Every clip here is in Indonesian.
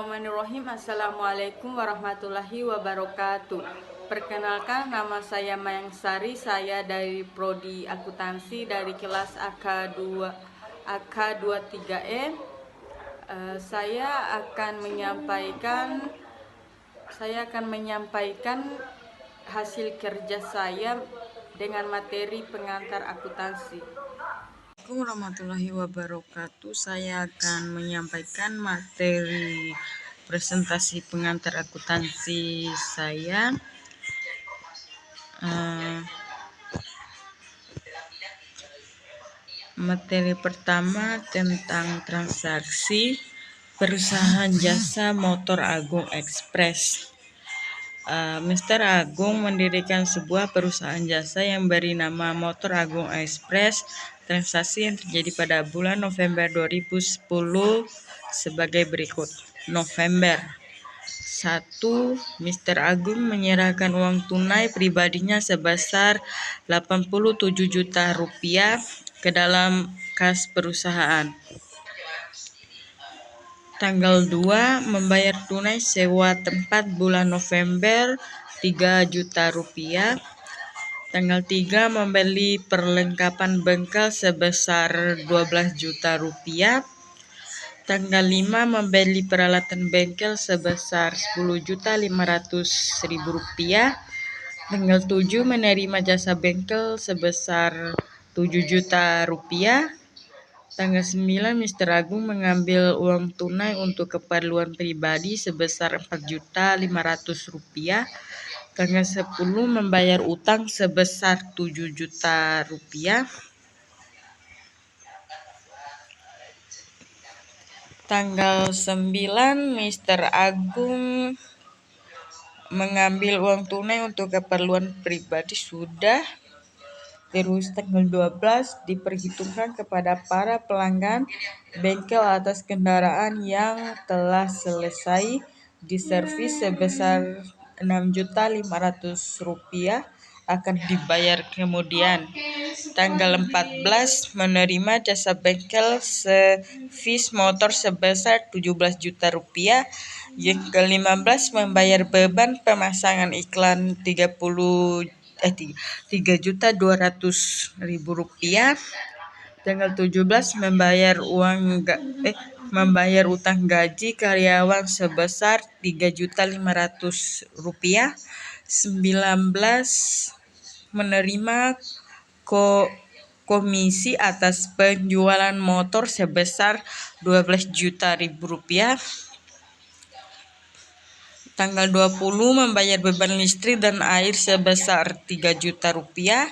Bismillahirrahmanirrahim. Assalamualaikum warahmatullahi wabarakatuh. Perkenalkan, nama saya Mayang Sari. Saya dari Prodi Akuntansi dari kelas AK23E. Saya akan menyampaikan hasil kerja saya dengan materi pengantar akuntansi. Assalamualaikum warahmatullahi wabarakatuh. Saya akan menyampaikan materi presentasi pengantar akuntansi saya. Materi pertama tentang transaksi perusahaan jasa motor Agung Express. Mr. Agung mendirikan sebuah perusahaan jasa yang beri nama Motor Agung Express. Transaksi yang terjadi pada bulan November 2010 sebagai berikut. November 1. Mr. Agung menyerahkan uang tunai pribadinya sebesar 87 juta rupiah ke dalam kas perusahaan. Tanggal 2 membayar tunai sewa tempat bulan November 3 juta rupiah. Tanggal 3 membeli perlengkapan bengkel sebesar 12 juta rupiah. Tanggal 5 membeli peralatan bengkel sebesar 10.500.000 rupiah. Tanggal 7 menerima jasa bengkel sebesar 7 juta rupiah. Tanggal 9 Mr. Agung mengambil uang tunai untuk keperluan pribadi sebesar 4.500.000 rupiah. Tanggal 10 membayar utang sebesar 7 juta rupiah. Tanggal 9 Mr. Agung mengambil uang tunai untuk keperluan pribadi sudah. Terus tanggal 12 diperhitungkan kepada para pelanggan bengkel atas kendaraan yang telah selesai diservis sebesar 6.500.000 rupiah akan dibayar kemudian. Tanggal 14 menerima jasa bengkel servis motor sebesar 17 juta rupiah. Yang ke-15 membayar beban pemasangan iklan 3.200.000 rupiah. Tanggal 17 membayar utang gaji karyawan sebesar 3.500.000 rupiah. 19 menerima komisi atas penjualan motor sebesar 12 juta rupiah. Tanggal 20 membayar beban listrik dan air sebesar 3 juta rupiah.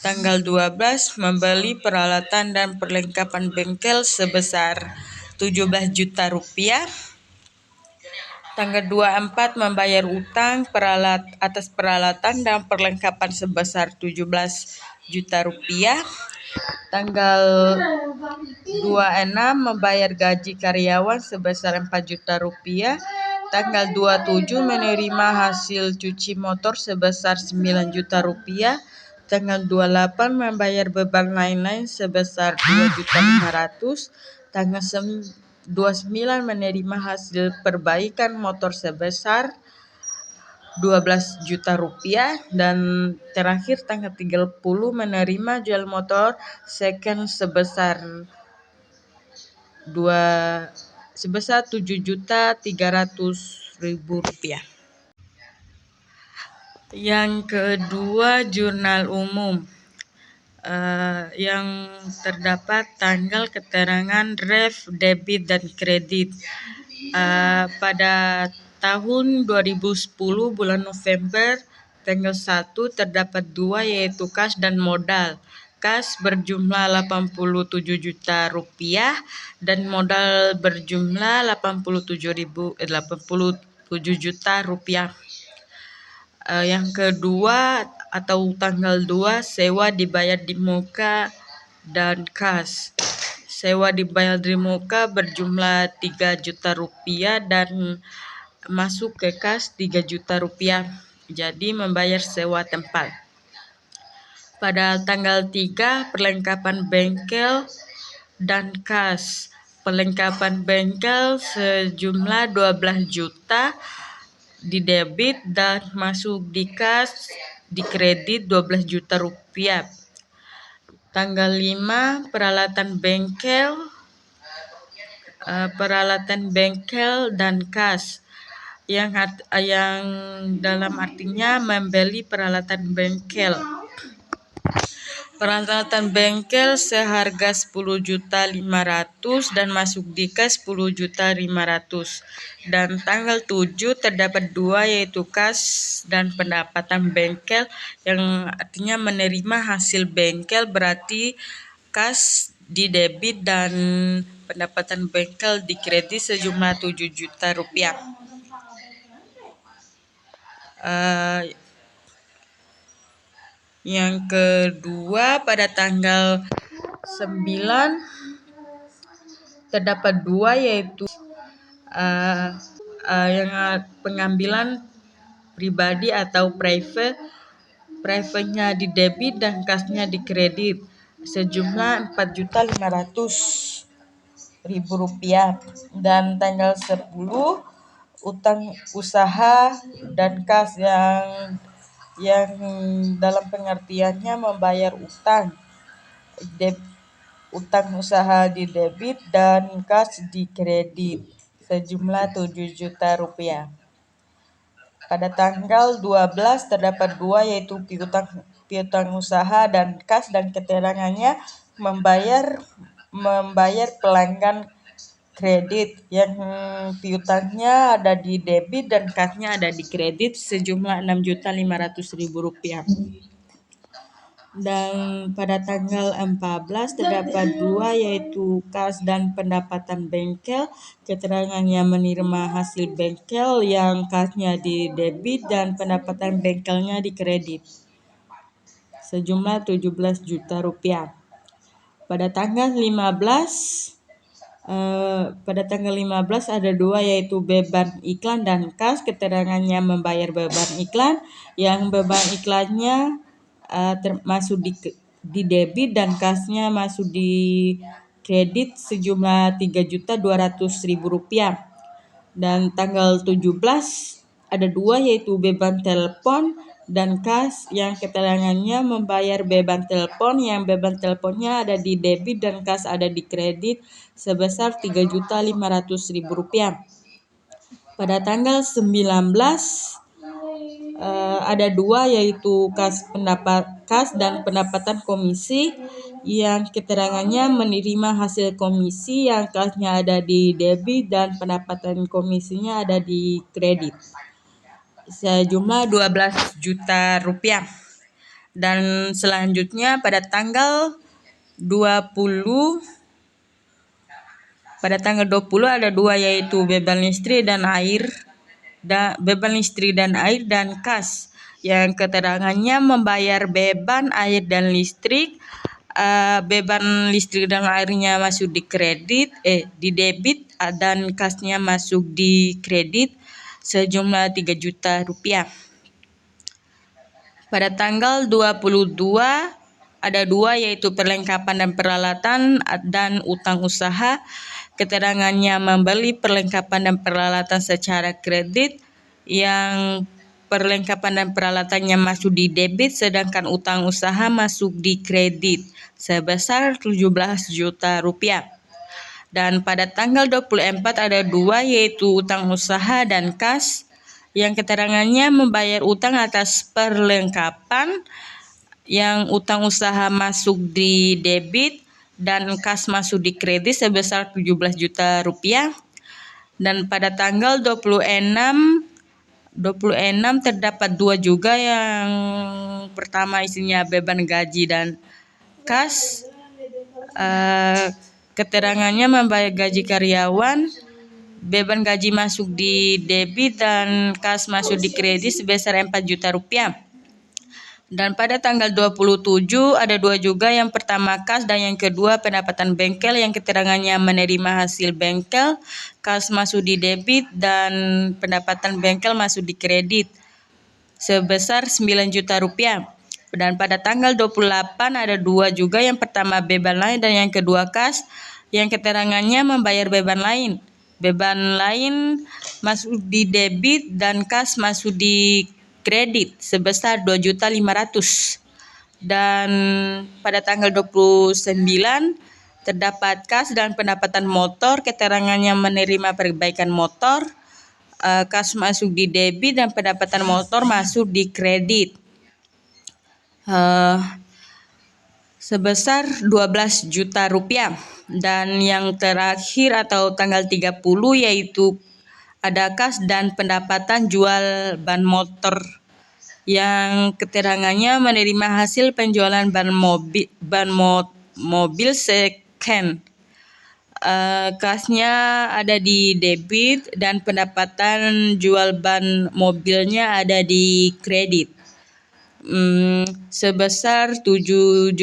Tanggal 12 membeli peralatan dan perlengkapan bengkel sebesar 17 juta rupiah. Tanggal 24 membayar utang atas peralatan dan perlengkapan sebesar 17 juta rupiah. Tanggal 26 membayar gaji karyawan sebesar 4 juta rupiah. Tanggal 27 menerima hasil cuci motor sebesar 9 juta rupiah. Tanggal 28 membayar beban lain-lain sebesar 2.500.000. Tanggal 29 menerima hasil perbaikan motor sebesar 12 juta rupiah. Dan terakhir tanggal 30 menerima jual motor second sebesar 7.300.000 rupiah. Yang kedua, jurnal umum yang terdapat tanggal keterangan ref, debit, dan kredit. Pada tahun 2010 bulan November tanggal 1 terdapat 2, yaitu kas dan modal. Kas berjumlah 87 juta rupiah dan modal berjumlah 87 juta rupiah. Yang kedua atau tanggal 2 sewa dibayar di muka dan kas. Sewa dibayar di muka berjumlah 3 juta rupiah dan masuk ke kas 3 juta rupiah. Jadi membayar sewa tempat. Pada tanggal 3 perlengkapan bengkel dan kas. perlengkapan bengkel sejumlah 12 juta di debit dan masuk di kas di kredit 12 juta rupiah. Tanggal 5 peralatan bengkel dan kas yang dalam artinya membeli peralatan bengkel. Peralatan bengkel seharga 10.500.000 dan masuk di kas 10.500.000. Dan tanggal 7 terdapat 2 yaitu kas dan pendapatan bengkel yang artinya menerima hasil bengkel, berarti kas di debit dan pendapatan bengkel di kredit sejumlah 7 juta rupiah. Yang kedua, pada tanggal 9 terdapat 2 yaitu yang pengambilan pribadi atau private-nya di debit dan kasnya di kredit sejumlah 4.500.000 rupiah. Dan tanggal 10 utang usaha dan kas yang dalam pengertiannya membayar utang usaha di debit dan kas di kredit sejumlah 7 juta rupiah. Pada tanggal 12 terdapat 2 yaitu piutang usaha dan kas dan keterangannya membayar pelanggan kredit yang piutangnya ada di debit dan kasnya ada di kredit sejumlah 6.500.000 rupiah. Dan pada tanggal 14 terdapat 2 yaitu kas dan pendapatan bengkel, keterangannya menerima hasil bengkel yang kasnya di debit dan pendapatan bengkelnya di kredit sejumlah 17 juta rupiah. Pada tanggal 15 ada 2 yaitu beban iklan dan kas, keterangannya membayar beban iklan yang beban iklannya masuk di debit dan kasnya masuk di kredit sejumlah 3.200.000 rupiah. Dan tanggal 17 ada 2 yaitu beban telepon dan kas yang keterangannya membayar beban telepon yang beban teleponnya ada di debit dan kas ada di kredit sebesar 3.500.000 rupiah. Pada tanggal 19 ada 2 yaitu kas dan pendapatan komisi yang keterangannya menerima hasil komisi yang kasnya ada di debit dan pendapatan komisinya ada di kredit sejumlah 12 juta rupiah. Dan selanjutnya pada tanggal 20 ada 2 yaitu beban listrik dan air dan kas yang keterangannya membayar beban air dan listrik. Beban listrik dan airnya masuk di debit dan kasnya masuk di kredit sejumlah 3 juta rupiah. Pada tanggal 22 ada 2 yaitu perlengkapan dan peralatan dan utang usaha, keterangannya membeli perlengkapan dan peralatan secara kredit yang perlengkapan dan peralatannya masuk di debit sedangkan utang usaha masuk di kredit sebesar 17 juta rupiah. Dan pada tanggal 24 ada 2 yaitu utang usaha dan kas yang keterangannya membayar utang atas perlengkapan yang utang usaha masuk di debit dan kas masuk di kredit sebesar 17 juta rupiah. Dan pada tanggal 26 terdapat 2 juga yang pertama isinya beban gaji dan kas. Keterangannya membayar gaji karyawan, beban gaji masuk di debit dan kas masuk di kredit sebesar 4 juta rupiah. Dan pada tanggal 27 ada 2 juga, yang pertama kas dan yang kedua pendapatan bengkel yang keterangannya menerima hasil bengkel, kas masuk di debit dan pendapatan bengkel masuk di kredit sebesar 9 juta rupiah. Dan pada tanggal 28 ada 2 juga, yang pertama beban lain dan yang kedua kas Yang keterangannya membayar beban lain. Beban lain masuk di debit dan kas masuk di kredit sebesar 2.500.000. Dan pada tanggal 29 terdapat kas dan pendapatan motor, keterangannya menerima perbaikan motor, kas masuk di debit dan pendapatan motor masuk di kredit. Sebesar 12 juta rupiah. Dan yang terakhir atau tanggal 30 yaitu ada kas dan pendapatan jual ban motor yang keterangannya menerima hasil penjualan mobil second. Kasnya ada di debit dan pendapatan jual ban mobilnya ada di kredit. Sebesar 7.300.000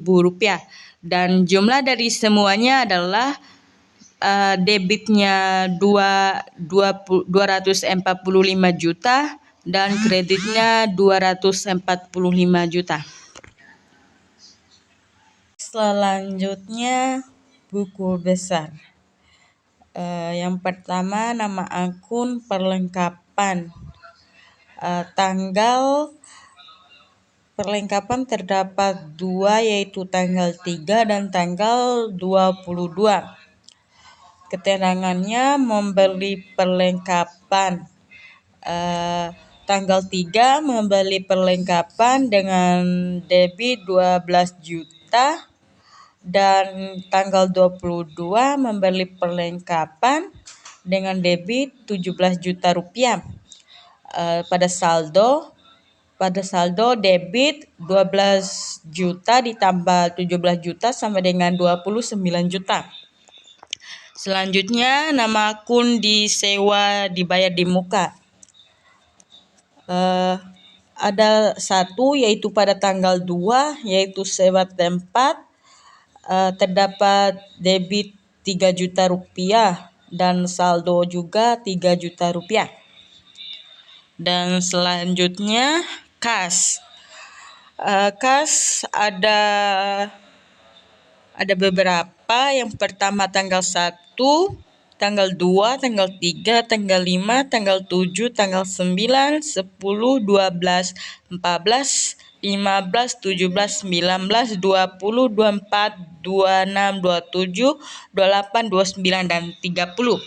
rupiah. Dan jumlah dari semuanya adalah debitnya 245 juta dan kreditnya 245 juta. Selanjutnya buku besar. Yang pertama nama akun perlengkapan. Tanggal perlengkapan terdapat 2 yaitu tanggal 3 dan tanggal 22. Keterangannya membeli perlengkapan. Tanggal 3 membeli perlengkapan dengan debit 12 juta dan tanggal 22 membeli perlengkapan dengan debit 17 juta rupiah. Pada saldo debit 12 juta ditambah 17 juta sama dengan 29 juta. Selanjutnya nama akun disewa dibayar di muka. Ada satu yaitu pada tanggal 2 yaitu sewa tempat, terdapat debit 3 juta rupiah dan saldo juga 3 juta rupiah. Dan selanjutnya kas. Kas ada beberapa. Yang pertama tanggal 1, tanggal 2, tanggal 3, tanggal 5, tanggal 7, tanggal 9, 10, 12, 14, 15, 17, 19, 20, 24, 26, 27, 28, 29, dan 30.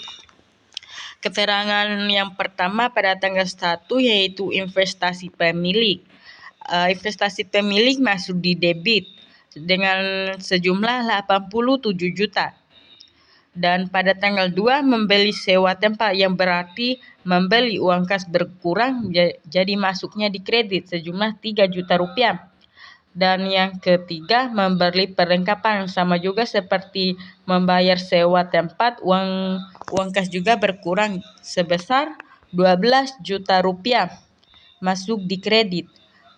Keterangan yang pertama pada tanggal 1 yaitu investasi pemilik. Investasi pemilik masuk di debit dengan sejumlah 87 juta. Dan pada tanggal 2 membeli sewa tempat yang berarti membeli uang kas berkurang jadi masuknya di kredit sejumlah 3 juta rupiah. Dan yang ketiga membeli perlengkapan sama juga seperti membayar sewa tempat, uang kas juga berkurang sebesar 12 juta rupiah masuk di kredit.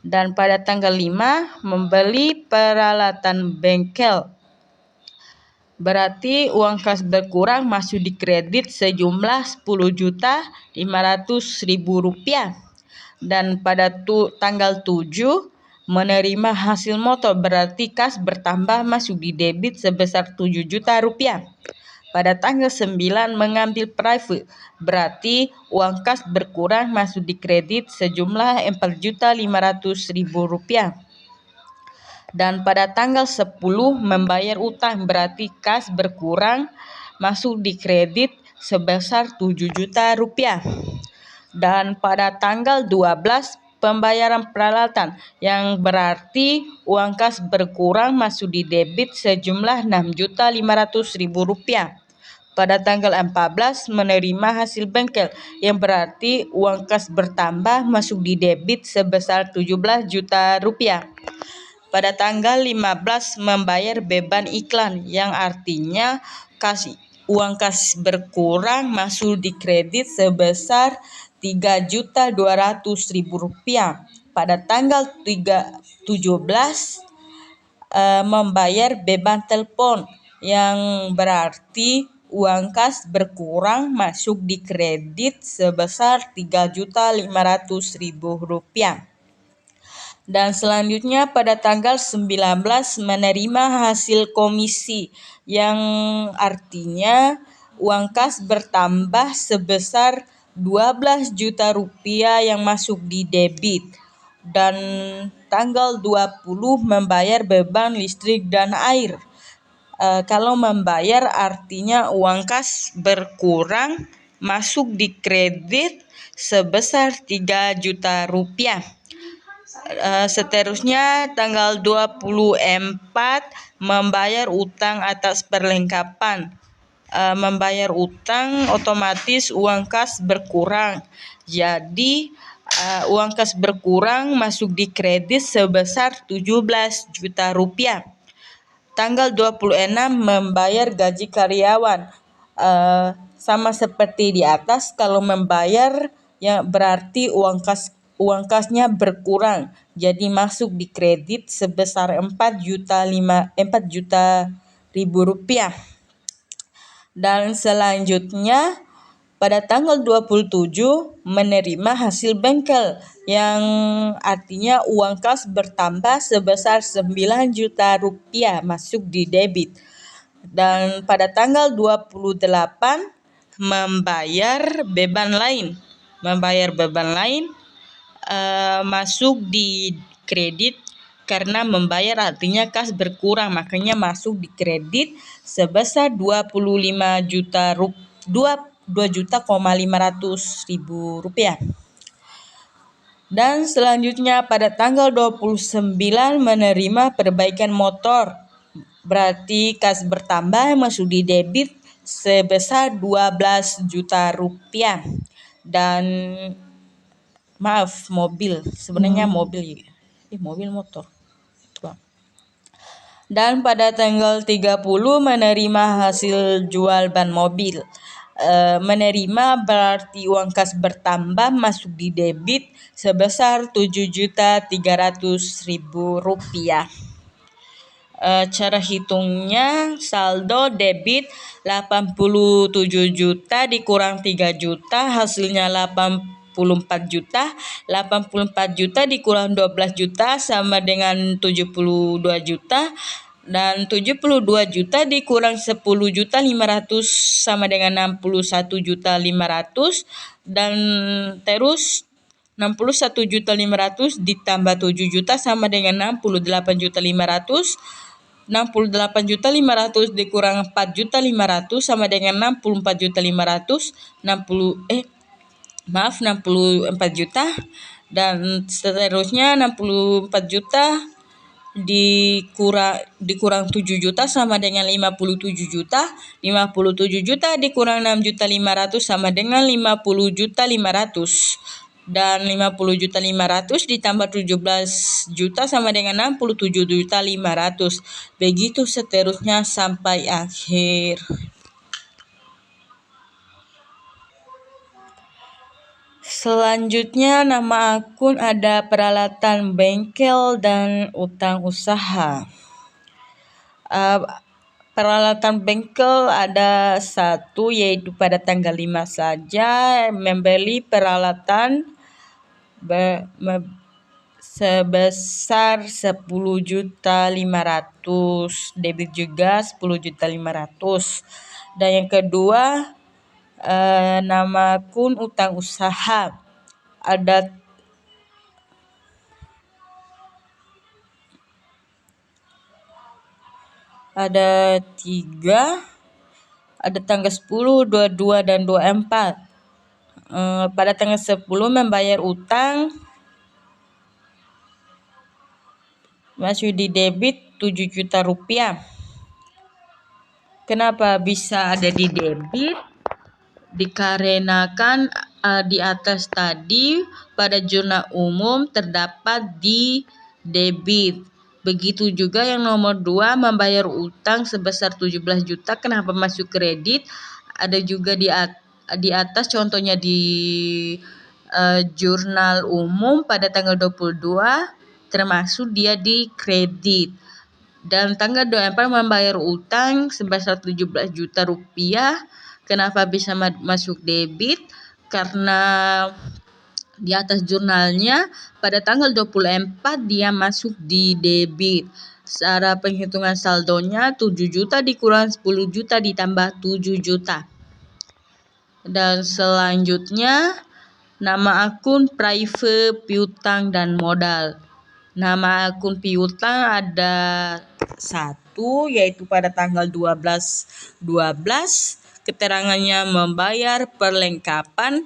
Dan pada tanggal 5 membeli peralatan bengkel berarti uang kas berkurang masuk di kredit sejumlah 10.500.000 rupiah. Dan pada tanggal 7 menerima hasil motor berarti kas bertambah masuk di debit sebesar 7 juta rupiah. Pada tanggal 9 mengambil private berarti uang kas berkurang masuk di kredit sejumlah 4.500.000 rupiah. Dan pada tanggal 10 membayar utang berarti kas berkurang masuk di kredit sebesar 7 juta rupiah. Dan pada tanggal 12 pembayaran peralatan yang berarti uang kas berkurang masuk di debit sejumlah 6.500.000 rupiah. Pada tanggal 14 menerima hasil bengkel yang berarti uang kas bertambah masuk di debit sebesar 17 juta rupiah. Pada tanggal 15 membayar beban iklan yang artinya uang kas berkurang masuk di kredit sebesar 3.200.000 rupiah. Pada tanggal 17 membayar beban telepon yang berarti uang kas berkurang masuk di kredit sebesar 3.500.000 rupiah. Dan selanjutnya pada tanggal 19 menerima hasil komisi, yang artinya uang kas bertambah sebesar 12 juta rupiah yang masuk di debit. Dan tanggal 20 membayar beban listrik dan air. Kalau membayar artinya uang kas berkurang, masuk di kredit sebesar 3 juta rupiah. Seterusnya tanggal 24 membayar utang atas perlengkapan. Membayar utang otomatis uang kas berkurang. Jadi uang kas berkurang masuk di kredit sebesar 17 juta rupiah. Tanggal 26 membayar gaji karyawan. Sama seperti di atas, kalau membayar yang berarti uang kasnya berkurang. Jadi masuk di kredit sebesar 4 juta rupiah. Dan selanjutnya pada tanggal 27 menerima hasil bengkel, yang artinya uang kas bertambah sebesar 9 juta rupiah masuk di debit. Dan pada tanggal 28 membayar beban lain. Masuk di kredit, karena membayar artinya kas berkurang, makanya masuk di kredit sebesar 2,500.000 rupiah. Dan selanjutnya pada tanggal 29 menerima perbaikan motor, berarti kas bertambah masuk di debit sebesar 12 juta rupiah. Dan mobil, sebenarnya mobil motor. Dan pada tanggal 30 menerima hasil jual ban mobil. Menerima berarti uang kas bertambah masuk di debit sebesar 7.300.000 rupiah. Cara hitungnya saldo debit 87 juta dikurang 3 juta hasilnya 84 juta. 84 juta dikurang 12 juta sama dengan 72 juta. Dan 72 juta dikurang 10.500.000 sama dengan 61.500.000. Dan terus 61.500.000 ditambah 7 juta sama dengan 68.500.000. 68.500.000 dikurang 4.500.000 sama dengan 64.500.000. 64 juta. Dan seterusnya 64 juta dikurang 7 juta sama dengan 57 juta. 57 juta dikurang 6.500.000 sama dengan 50.500.000. Dan 50.500.000 ditambah 17 juta sama dengan 67.500.000. Begitu seterusnya sampai akhir. Selanjutnya nama akun ada peralatan bengkel dan utang usaha. Peralatan bengkel ada 1, yaitu pada tanggal 5 saja membeli peralatan sebesar 10.500.000, debit juga 10.500.000. Dan yang kedua, nama akun utang usaha ada ada 3, ada tanggal 10, 22 dan 24. Pada tanggal 10 membayar utang masuk di debit 7 juta rupiah. Kenapa bisa ada di debit? Dikarenakan di atas tadi pada zona umum terdapat di debit. Begitu juga yang nomor 2 membayar utang sebesar 17 juta. Kenapa masuk kredit? Ada juga di atas contohnya di jurnal umum pada tanggal 22 termasuk dia di kredit. Dan tanggal 24 membayar utang sebesar 17 juta rupiah. Kenapa bisa masuk debit? Karena Di atas jurnalnya pada tanggal 24 dia masuk di debit. Cara penghitungan saldonya 7 juta dikurang 10 juta ditambah 7 juta. Dan selanjutnya nama akun private, piutang dan modal. Nama akun piutang ada satu, yaitu pada tanggal 12/12 keterangannya membayar perlengkapan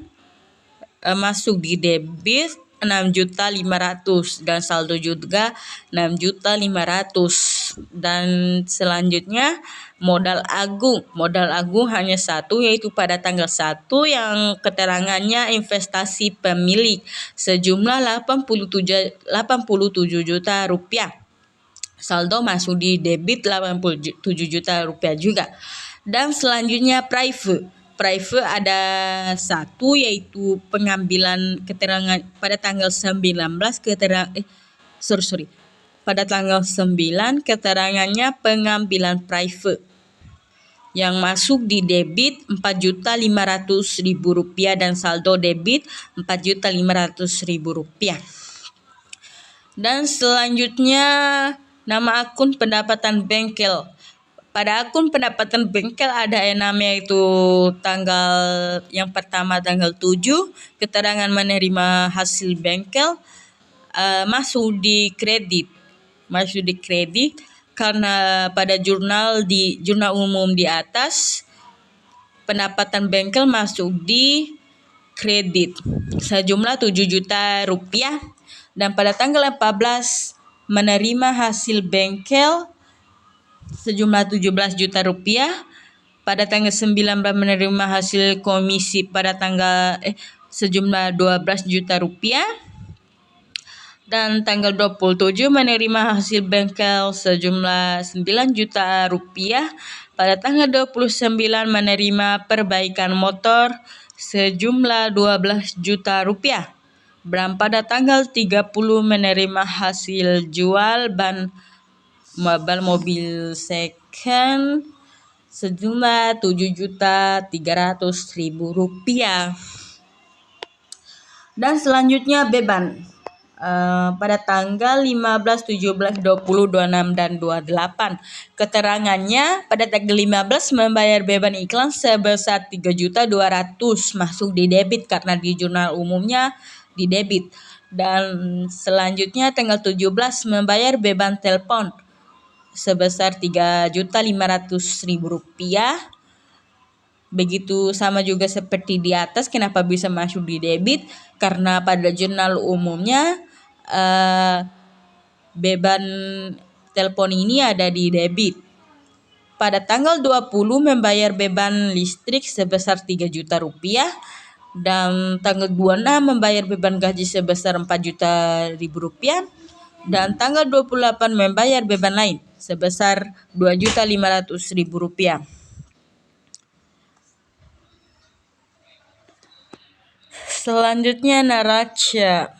masuk di debit 6.500.000 dan saldo juga 6.500.000. Dan selanjutnya modal agung hanya satu, yaitu pada tanggal 1 yang keterangannya investasi pemilik sejumlah 87 juta rupiah. Saldo masuk di debit 87 juta rupiah juga. Dan selanjutnya private ada satu, yaitu pengambilan keterangan pada tanggal 19 pada tanggal 9 keterangannya pengambilan private yang masuk di debit 4.500.000 rupiah dan saldo debit 4.500.000 rupiah. Dan selanjutnya nama akun pendapatan bengkel. Pada akun pendapatan bengkel ada nama, yaitu tanggal yang pertama tanggal 7 keterangan menerima hasil bengkel masuk di kredit karena pada jurnal umum di atas pendapatan bengkel masuk di kredit sejumlah 7 juta rupiah. Dan pada tanggal 14 menerima hasil bengkel sejumlah 17 juta rupiah. Pada tanggal 19 menerima hasil komisi pada tanggal sejumlah 12 juta rupiah. Dan tanggal 27 menerima hasil bengkel sejumlah 9 juta rupiah. Pada tanggal 29 menerima perbaikan motor sejumlah 12 juta rupiah. Dan pada tanggal 30 menerima hasil jual ban mobil second sejumlah 7.300.000 rupiah. Dan selanjutnya beban pada tanggal 15, 17, 20, 26 dan 28. Keterangannya pada tanggal 15 membayar beban iklan sebesar 3.200.000 masuk di debit karena di jurnal umumnya di debit. Dan selanjutnya tanggal 17 membayar beban telepon sebesar 3.500.000 rupiah. Begitu sama juga seperti di atas. Kenapa bisa masuk di debit? Karena pada jurnal umumnya beban telepon ini ada di debit. Pada tanggal 20 membayar beban listrik sebesar 3 juta rupiah. Dan tanggal 26 membayar beban gaji sebesar 4 juta rupiah. Dan tanggal 28 membayar beban lain sebesar 2.500.000 rupiah. Selanjutnya neraca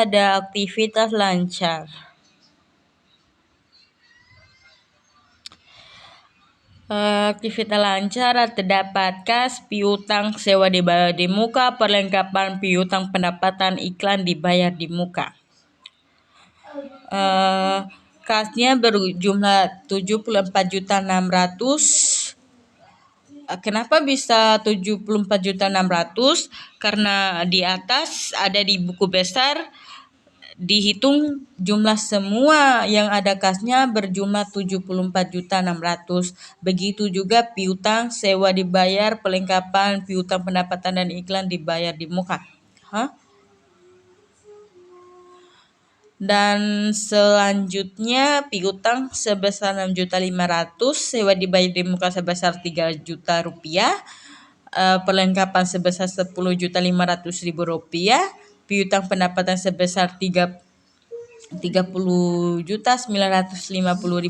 ada aktivitas lancar. Aktivitas lancar terdapat kas, piutang, sewa dibayar di muka, perlengkapan piutang, pendapatan iklan dibayar di muka. Kasnya berjumlah 74.600.000. Kenapa bisa 74.600.000? Karena di atas ada di buku besar dihitung jumlah semua yang ada kasnya berjumlah 74.600.000. Begitu juga piutang, sewa dibayar, perlengkapan, piutang, pendapatan dan iklan dibayar di muka. Dan selanjutnya piutang sebesar 6.500.000, sewa dibayar di muka sebesar 3 juta rupiah, perlengkapan sebesar 10.500.000 rupiah, piutang pendapatan sebesar 30.950.000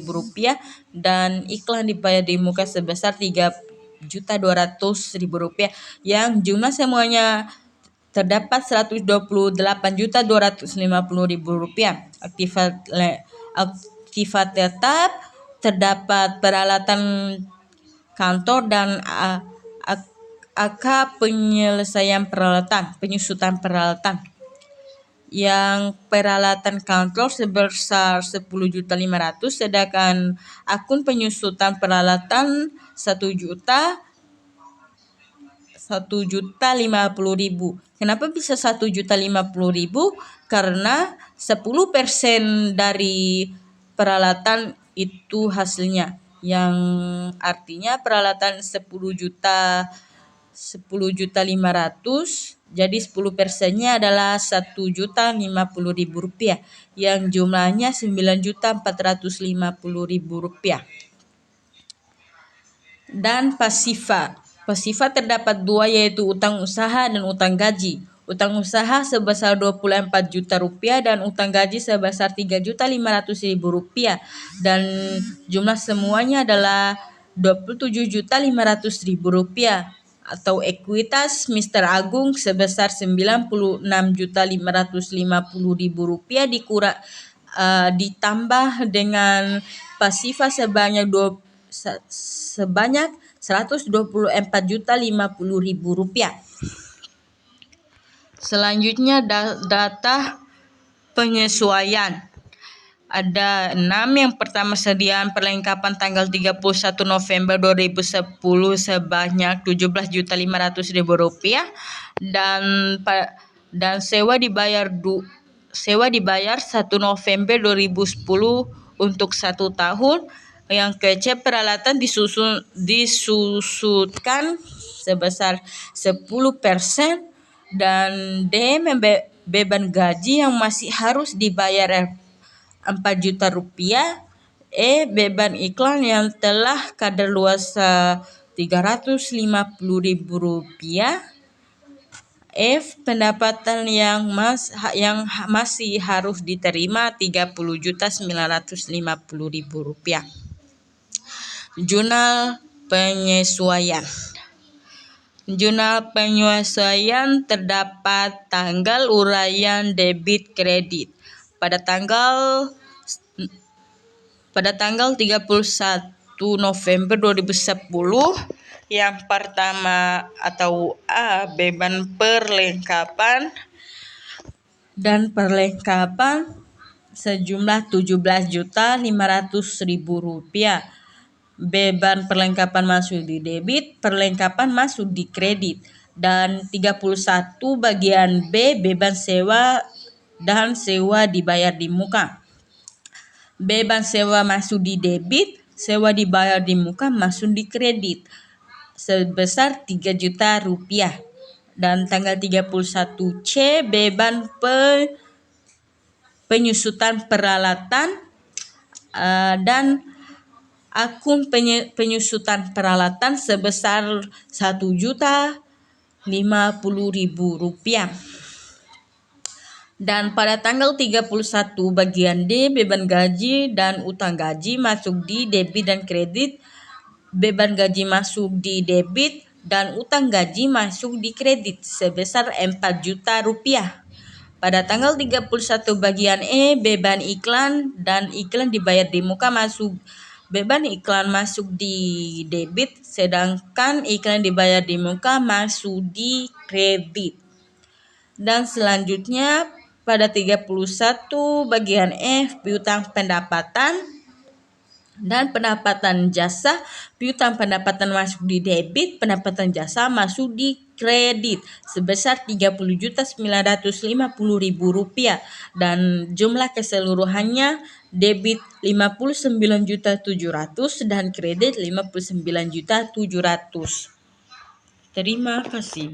rupiah, dan iklan dibayar di muka sebesar 3.200.000 rupiah, yang jumlah semuanya terdapat 128.250.000 rupiah. Aktifat tetap terdapat peralatan kantor dan AK penyelesaian peralatan, penyusutan peralatan. Yang peralatan kantor sebesar 10.500.000, sedangkan akun penyusutan peralatan 1.050.000. Kenapa bisa 1.050.000? Karena 10% dari peralatan itu hasilnya, yang artinya peralatan 10.500.000, jadi 10%-nya adalah 1.050.000 rupiah, yang jumlahnya 9.450.000 rupiah. Dan pasifa. Pasifa terdapat dua, yaitu utang usaha dan utang gaji. Utang usaha sebesar 24 juta rupiah dan utang gaji sebesar 3.500.000 rupiah, dan jumlah semuanya adalah 27.500.000 rupiah, atau ekuitas Mr. Agung sebesar 96.550.000 rupiah ditambah dengan pasifa sebanyak 124.050.000 rupiah. Selanjutnya data penyesuaian. Ada 6. Yang pertama, sediaan perlengkapan tanggal 31 November 2010 sebanyak 17.500.000 rupiah, dan sewa dibayar 1 November 2010 untuk 1 tahun. Yang kece, peralatan disusutkan sebesar 10%, dan D, beban gaji yang masih harus dibayar 4 juta rupiah. E, beban iklan yang telah kadaluarsa 350.000 rupiah. F, pendapatan yang masih harus diterima 30.950.000 rupiah. Jurnal penyesuaian. Jurnal penyesuaian terdapat tanggal uraian debit kredit pada tanggal 31 November 2010. Yang pertama atau A, beban perlengkapan dan perlengkapan sejumlah 17.500.000 rupiah. Beban perlengkapan masuk di debit, perlengkapan masuk di kredit. Dan 31 bagian B, beban sewa dan sewa dibayar di muka. Beban sewa masuk di debit, sewa dibayar di muka masuk di kredit sebesar 3 juta rupiah. Dan tanggal 31 C, beban penyusutan peralatan dan akun penyusutan peralatan sebesar 1.050.000 rupiah. Dan pada tanggal 31 bagian D, beban gaji dan utang gaji masuk di debit dan kredit. Beban gaji masuk di debit dan utang gaji masuk di kredit sebesar 4 juta rupiah. Pada tanggal 31 bagian E, beban iklan dan iklan dibayar di muka masuk. Beban iklan masuk di debit, sedangkan iklan dibayar di muka masuk di kredit. Dan selanjutnya pada 31 bagian F, piutang pendapatan dan pendapatan jasa. Piutang pendapatan masuk di debit, pendapatan jasa masuk di kredit sebesar 30.950.000 rupiah, dan jumlah keseluruhannya debit 59.700.000 dan kredit 59.700.000. Terima kasih.